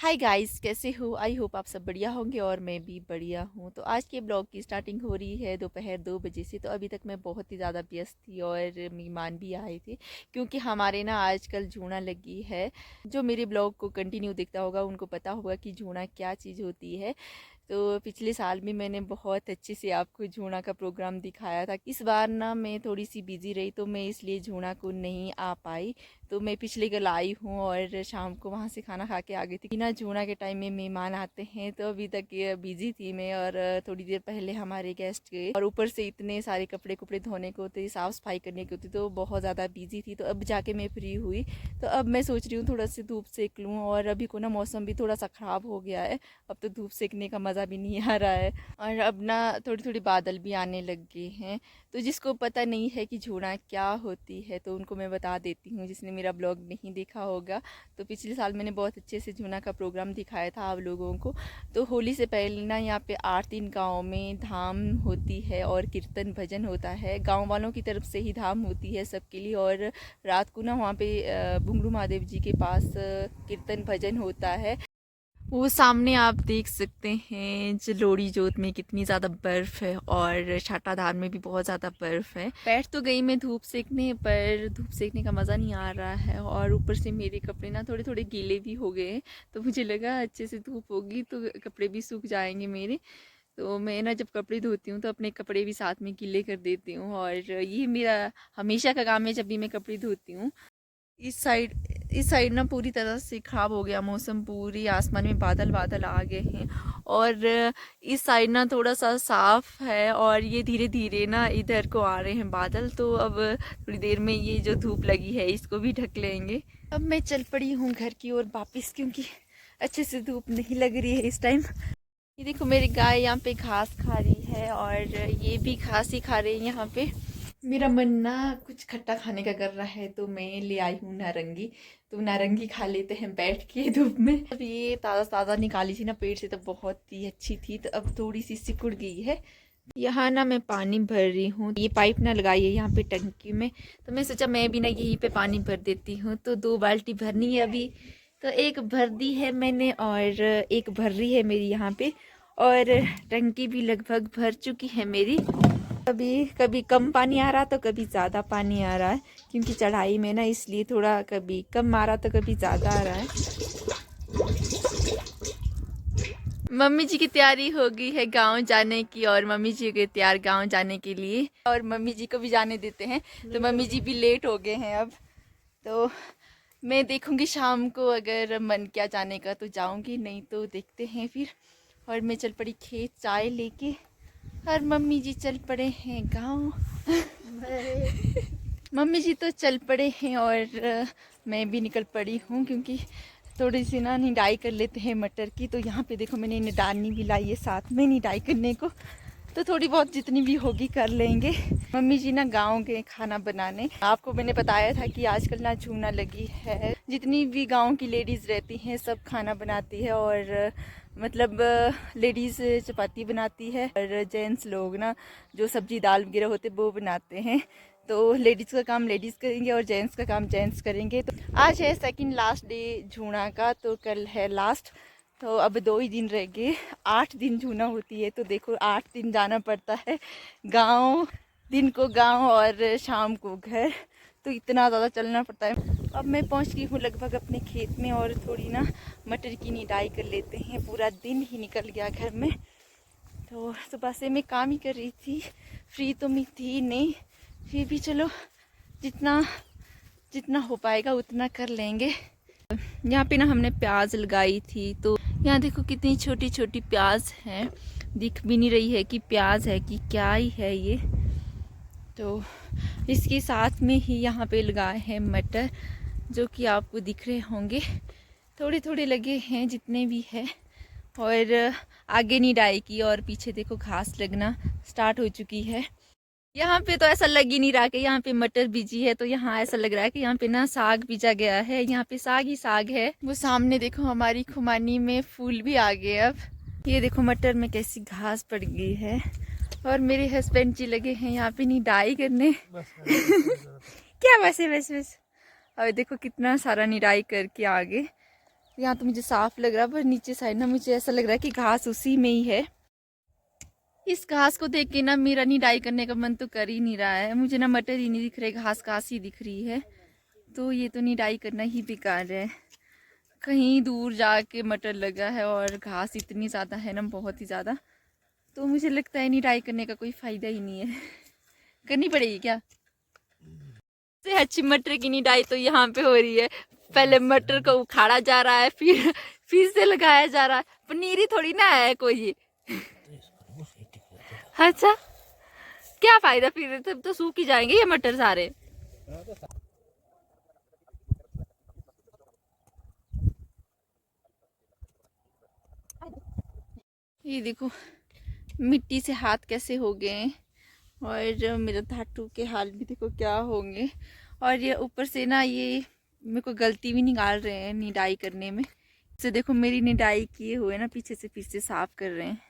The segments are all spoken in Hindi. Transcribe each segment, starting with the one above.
हाय गाइस, कैसे हो? आई होप आप सब बढ़िया होंगे और मैं भी बढ़िया हूँ। तो आज के ब्लॉग की स्टार्टिंग हो रही है दोपहर 2 बजे से। तो अभी तक मैं बहुत ही ज़्यादा व्यस्त थी और मेहमान भी आए थे, क्योंकि हमारे ना आजकल जूना लगी है। जो मेरे ब्लॉग को कंटिन्यू देखता होगा उनको पता होगा कि जूना क्या चीज़ होती है। तो पिछले साल भी मैंने बहुत अच्छे से आपको जूना का प्रोग्राम दिखाया था। इस बार ना मैं थोड़ी सी बिजी रही, तो मैं इसलिए जूना को नहीं आ पाई। तो मैं पिछले कल आई हूँ और शाम को वहाँ से खाना खा के आ गई थी। ना जूना के टाइम में मेहमान आते हैं, तो अभी तक बिजी थी मैं। और थोड़ी देर पहले हमारे गेस्ट गए और ऊपर से इतने सारे कपड़े कुपड़े धोने को होते, साफ़ सफाई करने की होती, तो बहुत ज़्यादा बिजी थी। तो अब जाके मैं फ्री हुई। तो अब मैं सोच रही हूँ थोड़ा सी धूप सेक लूँ। और अभी को ना मौसम भी थोड़ा सा ख़राब हो गया है। अब तो धूप सेकने का मज़ा भी नहीं आ रहा है। और अब ना थोड़ी थोड़ी बादल भी आने लग गए हैं। तो जिसको पता नहीं है कि जूना क्या होती है, तो उनको मैं बता देती हूँ, जिसने मेरा ब्लॉग नहीं देखा होगा। तो पिछले साल मैंने बहुत अच्छे से जूना का प्रोग्राम दिखाया था आप लोगों को। तो होली से पहले ना यहाँ पे 8 दिन गाँव में धाम होती है और कीर्तन भजन होता है। गाँव वालों की तरफ से ही धाम होती है सबके लिए। और रात को ना वहाँ पे बुंगरू महादेव जी के पास कीर्तन भजन होता है। वो सामने आप देख सकते हैं जलोड़ी जोत में कितनी ज़्यादा बर्फ़ है, और छाटाधार में भी बहुत ज़्यादा बर्फ़ है। बैठ तो गई मैं धूप सेकने, पर धूप सेकने का मज़ा नहीं आ रहा है। और ऊपर से मेरे कपड़े ना थोड़े थोड़े गीले भी हो गए हैं। तो मुझे लगा अच्छे से धूप होगी तो कपड़े भी सूख जाएंगे मेरे। तो मैं ना जब कपड़े धोती हूँ तो अपने कपड़े भी साथ में गीले कर देती हूँ। और ये मेरा हमेशा का काम है जब भी मैं कपड़े धोती हूँ। इस साइड ना पूरी तरह से ख़राब हो गया मौसम। पूरी आसमान में बादल बादल आ गए हैं। और इस साइड ना थोड़ा सा साफ है, और ये धीरे धीरे ना इधर को आ रहे हैं बादल। तो अब थोड़ी देर में ये जो धूप लगी है इसको भी ढक लेंगे। अब मैं चल पड़ी हूँ घर की ओर वापस, क्योंकि अच्छे से धूप नहीं लग रही है इस टाइम। ये देखो मेरी गाय यहाँ पे घास खा रही है, और ये भी घास ही खा रही है यहाँ पे। मेरा मन ना कुछ खट्टा खाने का कर रहा है, तो मैं ले आई हूँ नारंगी। तो नारंगी खा लेते हैं बैठ के धूप में। अब ये ताज़ा ताज़ा निकाली थी ना पेड़ से, तो बहुत ही अच्छी थी। तो अब थोड़ी सी सिकुड़ गई है। यहाँ ना मैं पानी भर रही हूँ। ये पाइप ना लगाई है यहाँ पे टंकी में, तो मैं सोचा मैं भी ना यहीं पे पानी भर देती हूँ। तो 2 बाल्टी भरनी है अभी। तो एक भर दी है मैंने, और एक भर रही है मेरी यहाँ पे। और टंकी भी लगभग भर चुकी है मेरी। कभी कभी कम पानी आ रहा तो कभी ज़्यादा पानी आ रहा है, क्योंकि चढ़ाई में ना, इसलिए थोड़ा कभी कम आ रहा तो कभी ज़्यादा आ रहा है। मम्मी जी की तैयारी हो गई है गांव जाने की, और मम्मी जी के तैयार गांव जाने के लिए। और मम्मी जी को भी जाने देते हैं। तो मम्मी जी भी लेट हो गए हैं अब। तो मैं देखूंगी शाम को, अगर मन किया जाने का तो जाऊंगी, नहीं तो देखते हैं फिर। और मैं चल पड़ी खेत चाय लेके, और मम्मी जी चल पड़े हैं गांव। मम्मी जी तो चल पड़े हैं, और मैं भी निकल पड़ी हूँ, क्योंकि थोड़ी सी ना निडाई कर लेते हैं मटर की। तो यहाँ पे देखो मैंने निडानी भी लाई है साथ में निडाई करने को। तो थोड़ी बहुत जितनी भी होगी कर लेंगे। मम्मी जी ना गांव गए खाना बनाने। आपको मैंने बताया था कि आजकल ना जूना लगी है। जितनी भी गांव की लेडीज़ रहती हैं सब खाना बनाती है। और मतलब लेडीज़ चपाती बनाती है, और जेंट्स लोग ना जो सब्जी दाल वगैरह होते वो बनाते हैं। तो लेडीज़ का काम लेडीज़ करेंगे और जेंट्स का काम जेंट्स करेंगे। तो आज है सेकंड लास्ट डे जूना का, तो कल है लास्ट। तो अब 2 ही दिन रह गए। 8 दिन जूना होती है, तो देखो 8 दिन जाना पड़ता है गांव। दिन को गांव और शाम को घर। तो इतना ज़्यादा चलना पड़ता है। अब मैं पहुंच गई हूँ लगभग अपने खेत में, और थोड़ी ना मटर की निदाई कर लेते हैं। पूरा दिन ही निकल गया घर में। तो सुबह से मैं काम ही कर रही थी, फ्री तो मैं थी नहीं। फिर भी चलो जितना जितना हो पाएगा उतना कर लेंगे। यहाँ पे ना हमने प्याज लगाई थी, तो यहाँ देखो कितनी छोटी छोटी प्याज हैं। दिख भी नहीं रही है कि प्याज है कि क्या ही है ये। तो इसके साथ में ही यहाँ पे लगाए हैं मटर, जो कि आपको दिख रहे होंगे। थोड़े थोड़े लगे हैं जितने भी है। और आगे निडाई की, और पीछे देखो घास लगना स्टार्ट हो चुकी है। यहाँ पे तो ऐसा लग ही नहीं रहा कि यहाँ पे मटर बीजी है। तो यहाँ ऐसा लग रहा है कि यहाँ पे ना साग बीजा गया है। यहाँ पे साग ही साग है। वो सामने देखो हमारी खुमानी में फूल भी आ गए। अब ये देखो मटर में कैसी घास पड़ गई है। और मेरे हस्बैंड जी लगे हैं यहाँ पे निडाई करने। क्या बस है, बस बस। और देखो कितना सारा निडाई करके आ गए। यहाँ तो मुझे साफ लग रहा है, पर नीचे साइड ना मुझे ऐसा लग रहा है कि घास उसी में ही है। इस घास को देख के ना मेरा निराई करने का मन तो कर ही नहीं रहा है। मुझे ना मटर ही नहीं दिख रहे, घास घास ही दिख रही है। तो ये तो निराई करना ही बेकार है। कहीं दूर जाके मटर लगा है और घास इतनी ज़्यादा है ना, बहुत ही ज़्यादा। तो मुझे लगता है निराई करने का कोई फ़ायदा ही नहीं है। करनी पड़ेगी क्या? से अच्छी मटर की निराई तो यहाँ पे हो रही है। पहले मटर को उखाड़ा जा रहा है, फिर से लगाया जा रहा है। पनीरी थोड़ी ना है कोई। अच्छा, क्या फायदा? फिर तब तो सूख ही जाएंगे ये मटर सारे। ये देखो मिट्टी से हाथ कैसे हो गए, और मेरा धातु के हाल भी देखो क्या होंगे। और ये ऊपर से ना ये मेरे को गलती भी निकाल रहे हैं निडाई करने में। से देखो मेरी निडाई किए हुए ना पीछे से फिर से साफ कर रहे हैं,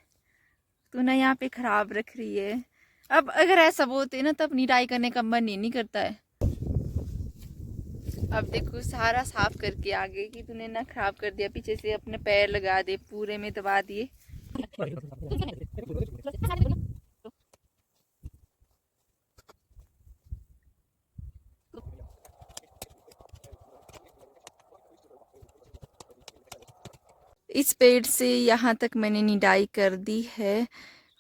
तो ना यहाँ पे खराब रख रही है। अब अगर ऐसा बोलते ना तब निडाई करने का मन ही नहीं करता है। अब देखो सारा साफ करके आ गई कि तूने ना खराब कर दिया। पीछे से अपने पैर लगा दे, पूरे में दबा दिए। इस पेड़ से यहाँ तक मैंने निडाई कर दी है।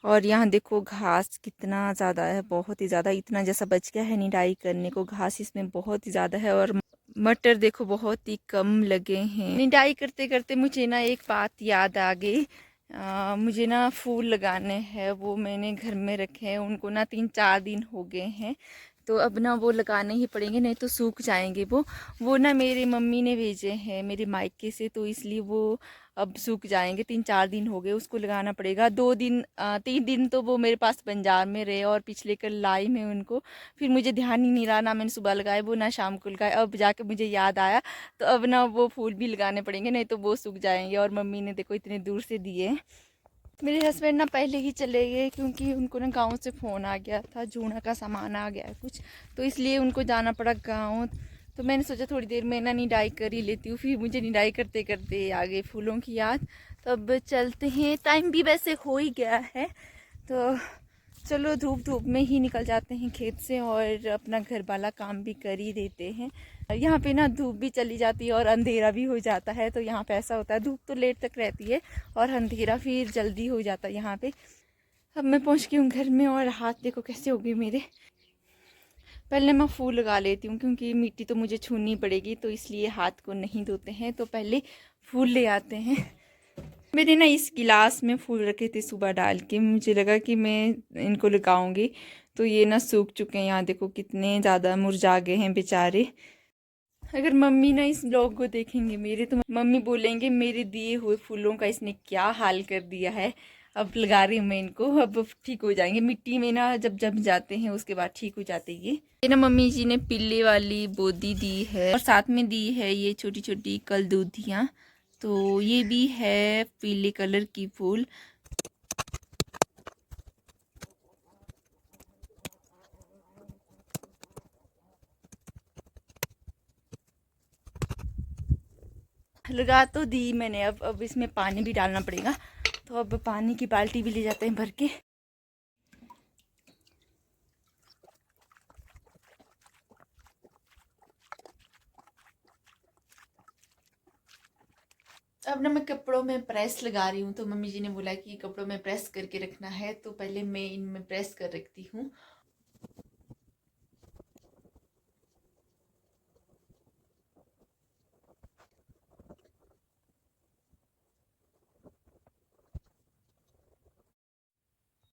और यहाँ देखो घास कितना ज़्यादा है, बहुत ही ज़्यादा। इतना जैसा बच गया है निडाई करने को, घास इसमें बहुत ही ज़्यादा है। और मटर देखो बहुत ही कम लगे हैं। निडाई करते करते मुझे ना एक बात याद आ गई। मुझे ना फूल लगाने हैं, वो मैंने घर में रखे हैं। उनको ना 3-4 दिन हो गए हैं, तो अब ना वो लगाने ही पड़ेंगे, नहीं तो सूख जाएंगे। वो ना मेरी मम्मी ने भेजे हैं मेरे मायके से, तो इसलिए वो अब सूख जाएंगे। 3-4 दिन हो गए, उसको लगाना पड़ेगा। 3 दिन तो वो मेरे पास पंजाब में रहे, और पिछले कल लाई मैं उनको। फिर मुझे ध्यान ही नहीं रहा, ना मैंने सुबह लगाए वो ना शाम को लगाए। अब जाके मुझे याद आया, तो अब ना वो फूल भी लगाने पड़ेंगे, नहीं तो वो सूख जाएंगे। और मम्मी ने देखो इतने दूर से दिए। मेरे हस्बैंड ना पहले ही चले गए, क्योंकि उनको ना गांव से फ़ोन आ गया था, जूना का सामान आ गया है कुछ, तो इसलिए उनको जाना पड़ा गांव। तो मैंने सोचा थोड़ी देर में ना निडाई कर ही लेती हूँ। फिर मुझे निडाई करते करते आ गए फूलों की याद। तो अब चलते हैं, टाइम भी वैसे हो ही गया है, तो चलो धूप धूप में ही निकल जाते हैं खेत से, और अपना घर वाला काम भी कर ही देते हैं। यहाँ पे ना धूप भी चली जाती है और अंधेरा भी हो जाता है। तो यहाँ पे ऐसा होता है, धूप तो लेट तक रहती है और अंधेरा फिर जल्दी हो जाता है यहाँ पे। अब मैं पहुँच गई हूँ घर में, और हाथ देखो कैसे हो गए मेरे। पहले मैं फूल लगा लेती हूँ, क्योंकि मिट्टी तो मुझे छूनी पड़ेगी, तो इसलिए हाथ को नहीं धोते हैं। तो पहले फूल ले आते हैं। मैंने ना इस गिलास में फूल रखे थे सुबह डाल के, मुझे लगा कि मैं इनको लगाऊंगी, तो ये ना सूख चुके हैं। यहाँ देखो कितने ज़्यादा मुरझा गए हैं बेचारे। अगर मम्मी ना इस ब्लॉग को देखेंगे मेरे, तो मम्मी बोलेंगे मेरे दिए हुए फूलों का इसने क्या हाल कर दिया है। अब लगा रही हूँ मैं इनको, अब ठीक हो जाएंगे। मिट्टी में ना जब जम जाते हैं उसके बाद ठीक हो जाते हैं ये ना मम्मी जी ने पीले वाली बोदी दी है, और साथ में दी है ये छोटी छोटी कलदूधियाँ। तो ये भी है पीले कलर की फूल। लगा तो दी मैंने, अब इसमें पानी भी डालना पड़ेगा। तो अब पानी की बाल्टी भी ले जाते हैं भर के। अब ना मैं कपड़ों में प्रेस लगा रही हूँ, तो मम्मी जी ने बोला कि कपड़ों में प्रेस करके रखना है, तो पहले मैं इनमें प्रेस कर रखती हूँ।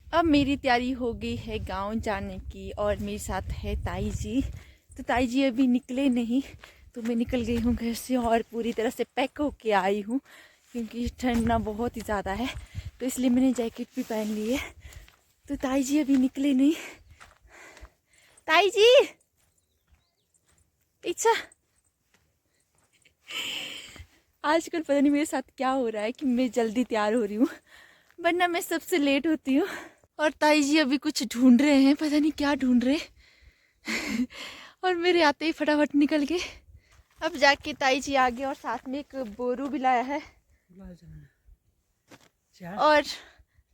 अब मेरी तैयारी हो गई है गांव जाने की, और मेरे साथ है ताई जी। तो ताई जी अभी निकले नहीं, तो मैं निकल गई हूँ घर से, और पूरी तरह से पैक होके आई हूँ, क्योंकि ठंड ना बहुत ही ज़्यादा है, तो इसलिए मैंने जैकेट भी पहन ली है। तो ताई जी अभी निकले नहीं। ताई जी इच्छा, आजकल पता नहीं मेरे साथ क्या हो रहा है कि मैं जल्दी तैयार हो रही हूँ, वरना मैं सबसे लेट होती हूँ। और ताई जी अभी कुछ ढूंढ रहे हैं, पता नहीं क्या ढूंढ रहे। और मेरे आते ही फटाफट निकल गए। अब जाके ताई जी आ गए और साथ में एक बोरू भी लाया है और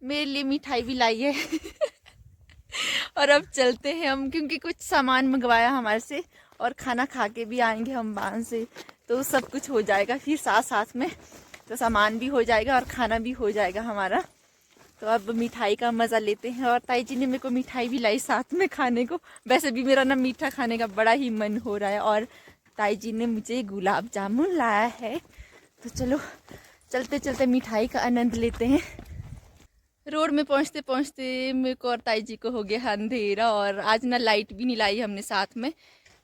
मेरे लिए मिठाई भी लाई है। और अब चलते हैं हम, क्योंकि कुछ सामान मंगवाया हमारे से और खाना खा के भी आएंगे हम बाहर से, तो सब कुछ हो जाएगा फिर साथ साथ में, तो सामान भी हो जाएगा और खाना भी हो जाएगा हमारा। तो अब मिठाई का मज़ा लेते हैं और ताई जी ने मेरे को मिठाई भी लाई साथ में खाने को। वैसे भी मेरा ना मीठा खाने का बड़ा ही मन हो रहा है और ताई जी ने मुझे गुलाब जामुन लाया है। तो चलो चलते चलते मिठाई का आनंद लेते हैं। रोड में पहुंचते पहुंचते मेरे को और ताई जी को हो गया अंधेरा और आज ना लाइट भी नहीं लाई हमने साथ में,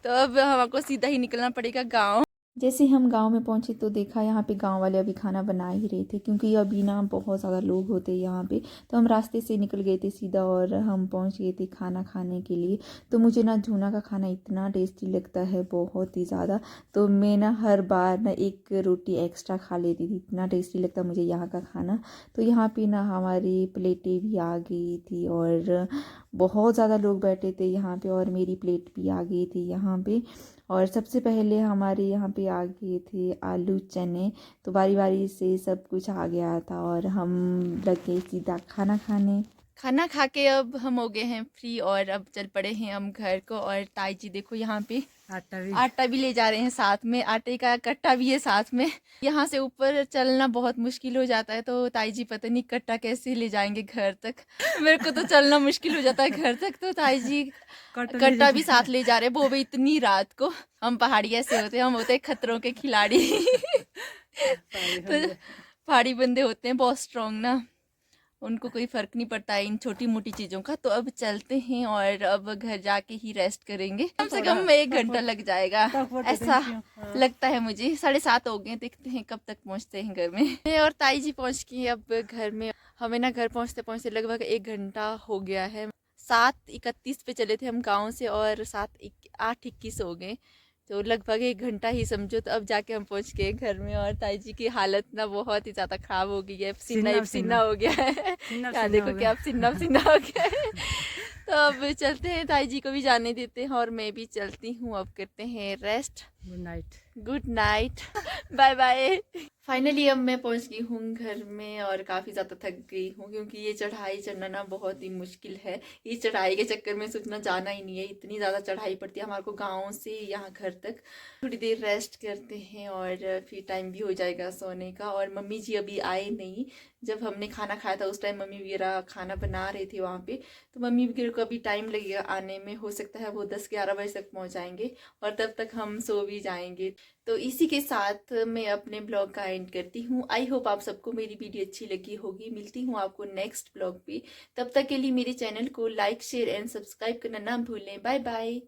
तो अब हमको सीधा ही निकलना पड़ेगा गांव। जैसे हम गांव में पहुंचे तो देखा यहाँ पे गांव वाले अभी खाना बना ही रहे थे, क्योंकि अभी ना बहुत ज़्यादा लोग होते हैं यहाँ पे, तो हम रास्ते से निकल गए थे सीधा और हम पहुंच गए थे खाना खाने के लिए। तो मुझे ना झूना का खाना इतना टेस्टी लगता है, बहुत ही ज़्यादा, तो मैं ना हर बार ना एक रोटी एक्स्ट्रा खा लेती थी, इतना टेस्टी लगता मुझे यहाँ का खाना। तो यहाँ पर ना हमारी प्लेटें भी आ गई थी और बहुत ज़्यादा लोग बैठे थे यहाँ पे और मेरी प्लेट भी आ गई थी यहाँ पे। और सबसे पहले हमारे यहाँ पे आ गए थे आलू चने, तो बारी बारी से सब कुछ आ गया था और हम लग गए सीधा खाना खाने। खाना खा के अब हम हो गए हैं फ्री और अब चल पड़े हैं हम घर को। और ताई जी देखो यहाँ पे आटा भी ले जा रहे हैं साथ में, आटे का कट्टा भी है साथ में। यहाँ से ऊपर चलना बहुत मुश्किल हो जाता है, तो ताई जी पता नहीं कट्टा कैसे ले जाएंगे घर तक। मेरे को तो चलना मुश्किल हो जाता है घर तक, तो ताई जी कट्टा भी साथ ले जा रहे हैं, वो भी इतनी रात को। हम पहाड़ी ऐसे होते हैं, हम होते हैं खतरों के खिलाड़ी। तो पहाड़ी बंदे होते हैं बहुत स्ट्रांग ना, उनको कोई फ़र्क नहीं पड़ता है इन छोटी मोटी चीज़ों का। तो अब चलते हैं और अब घर जाके ही रेस्ट करेंगे, कम से कम 1 घंटा लग जाएगा ऐसा लगता है मुझे। 7:30 हो गए, देखते हैं कब तक पहुंचते हैं घर में। मैं और ताई जी पहुंच गए अब घर में। हमें ना घर पहुंचते पहुंचते लगभग 1 घंटा हो गया है। 7:31 पे चले थे हम गाँव से और 8:21 हो गए, तो लगभग 1 घंटा ही समझो। तो अब जाके हम पहुंच गए घर में और ताई जी की हालत ना बहुत ही ज़्यादा ख़राब हो गई है, पसीना पसीना हो गया है। यहाँ देखो क्या पसीना पसीना हो गया है। तो अब चलते हैं, ताई जी को भी जाने देते हैं और मैं भी चलती हूँ। अब करते हैं rest. Good night. Good night, bye bye. Finally अब मैं पहुंच गई हूँ घर में और काफ़ी ज़्यादा थक गई हूँ, क्योंकि ये चढ़ाई चढ़ना ना बहुत ही मुश्किल है। इस चढ़ाई के चक्कर में सोचना जाना ही नहीं है, इतनी ज़्यादा चढ़ाई पड़ती है हमारे को गाँव से यहाँ घर तक। थोड़ी देर रेस्ट करते हैं और फिर टाइम भी हो जाएगा सोने का। और मम्मी जी अभी आए नहीं, जब हमने खाना खाया था उस टाइम मम्मी वगैरह खाना बना रहे थे वहाँ पे, तो मम्मी वगैरह को अभी टाइम लगेगा आने में। हो सकता है वो 10-11 बजे तक पहुँच जाएंगे और तब तक हम सो भी जाएंगे। तो इसी के साथ मैं अपने ब्लॉग का एंड करती हूँ। आई होप आप सबको मेरी वीडियो अच्छी लगी होगी। मिलती हूँ आपको नेक्स्ट ब्लॉग पे, तब तक के लिए मेरे चैनल को लाइक शेयर एंड सब्सक्राइब करना ना भूलें। Bye bye.